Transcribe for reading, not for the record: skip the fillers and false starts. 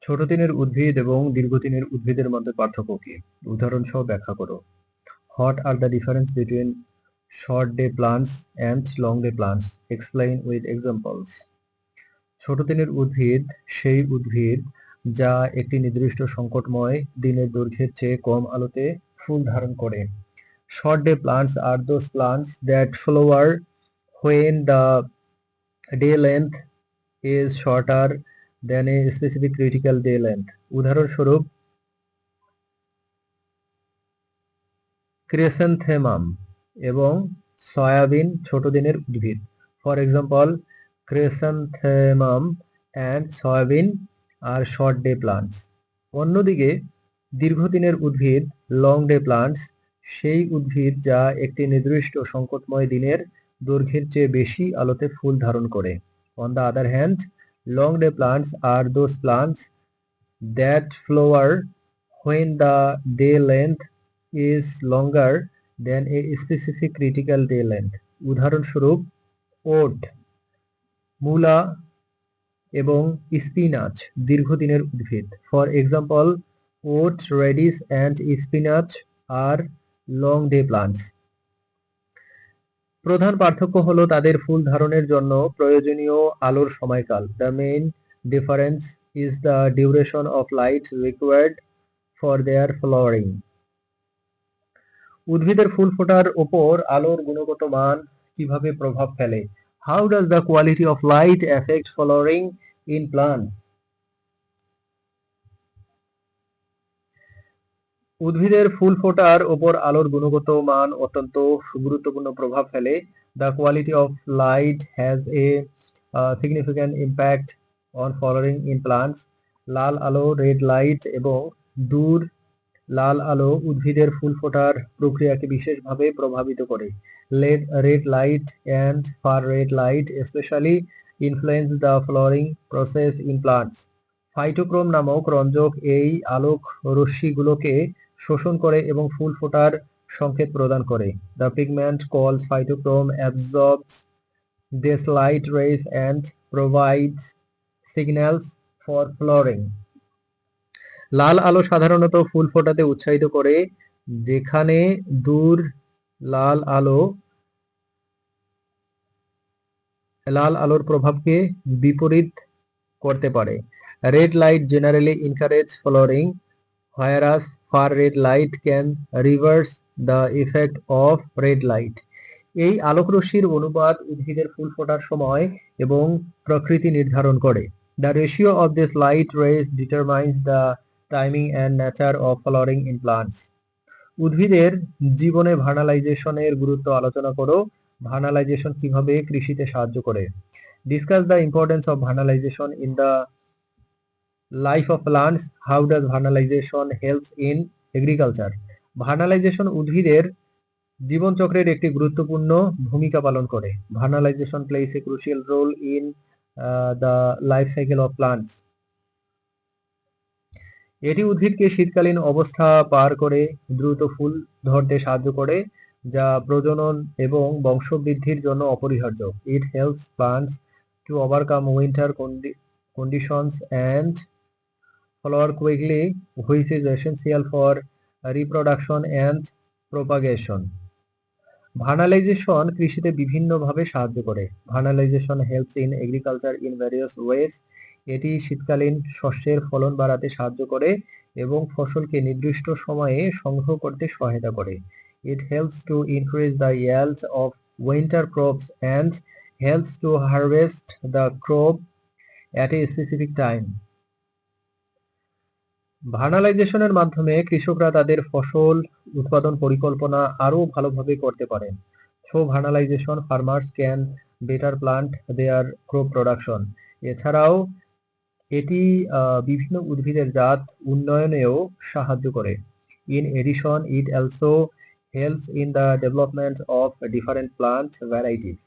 ছোট দিনের উদ্ভিদ এবং দীর্ঘদিনের উদ্ভিদের মধ্যে পার্থক্য কি? উদাহরণ সহ ব্যাখ্যা করো। What are the difference between short day plants and long day plants? Explain with examples. ছোট দিনের উদ্ভিদ সেই উদ্ভিদ যা একটি নির্দিষ্ট সংকটময় দিনের দৈর্ঘ্যের চেয়ে কম আলোতে ফুল ধারণ করে। Short day plants are those plants that flower when the day length is shorter than a specific critical day length. উদাহরণস্বরূপ ক্রিস্যান্থেমাম এবং সয়াবিন ছোট দিনের উদ্ভিদ। For example, chrysanthemum and soybean are short day plants. অন্যদিকে দীর্ঘদিনের উদ্ভিদ long day plants সেই উদ্ভিদ যা একটি নির্দিষ্ট সংকটময় দিনের দৈর্ঘ্যের চেয়ে বেশি আলোতে ফুল ধারণ করে। On the other hand, long day plants are those plants that flower when the day length is longer than a specific critical day length. উদাহরণস্বরূপ ওট, মূলা এবং স্পিনাচ দীর্ঘদিনের উদ্ভিদ। For example, oat, radish and spinach are long day plants. প্রধান পার্থক্য হলো তাদের ফুল ধারণের জন্য প্রয়োজনীয় আলোর সময়কাল। The main difference is the duration of light required for their flowering. উদ্ভিদের ফুল ফোটার ওপর আলোর গুণগত মান কিভাবে প্রভাব ফেলে? How does the quality of light effect flowering in plant? উদ্ভিদের ফুল ফোটার ওপর আলোর গুণগত মান অত্যন্ত গুরুত্বপূর্ণ প্রভাব ফেলে। The quality of light has a significant impact on flowering in plants. লাল আলো, রেড লাইট এবং দূর লাল আলো উদ্ভিদের ফুল ফোটার প্রক্রিয়াকে বিশেষভাবে প্রভাবিত করে। Red light and far red light specially influence the flowering process in plants. Phytochrome নামক রঞ্জক এই আলোক রশ্মিগুলোকে শোষণ করে এবং ফুল ফোটার সংকেত প্রদান করে। The pigment called phytochrome absorbs this light rays and provides signals for flowering. লাল আলো সাধারণত ফুল ফোটাতে উৎসাহিত করে, যেখানে দূর লাল আলোর প্রভাবকে বিপরীত করতে পারে। Red light generally encourage flowering, whereas far red light can reverse the effect of red light. এই আলোকরশ্মির অনুপাত উদ্ভিদের ফুল ফোটার সময় এবং প্রকৃতি নির্ধারণ করে। The ratio of this light rays determines the timing and nature of flowering in plants. উদ্ভিদের জীবনে ভার্নালাইজেশনের গুরুত্ব আলোচনা করো। ভার্নালাইজেশন কিভাবে কৃষিতে সাহায্য করে? Discuss the importance of vernalization in the life of plants. How does vernalization helps in agriculture? Vernalization উদ্ভিদের জীবনচক্রের একটি গুরুত্বপূর্ণ ভূমিকা পালন করে। Vernalization plays a crucial role in the life cycle of plants. এটি উদ্ভিদকে শীতকালীন অবস্থা পার করে দ্রুত ফুল ধরতে সাহায্য করে, যা প্রজনন এবং বংশবৃদ্ধির জন্য অপরিহার্য। It helps plants to overcome winter conditions and flower quickly, which is essential for reproduction and propagation. Vernalization কৃষিতে বিভিন্নভাবে সাহায্য করে। Vernalization helps in agriculture in various ways. এটি শীতকালীন শস্যের ফলন বাড়াতে সাহায্য করে এবং ফসলকে নির্দিষ্ট সময়ে সংগ্রহ করতে সহায়তা করে। It helps to increase the yields of winter crops and helps to harvest the crop at a specific time. ভার্নালাইজেশনের মাধ্যমে কৃষকরা তাদের ফসল উৎপাদন পরিকল্পনা আরো ভালোভাবে করতে পারেন। Through vernalization farmers can better plant their crop production. এছাড়াও এটি বিভিন্ন উদ্ভিদের জাত উন্নয়নেও সাহায্য করে। In addition, it also helps in the development of different plant varieties.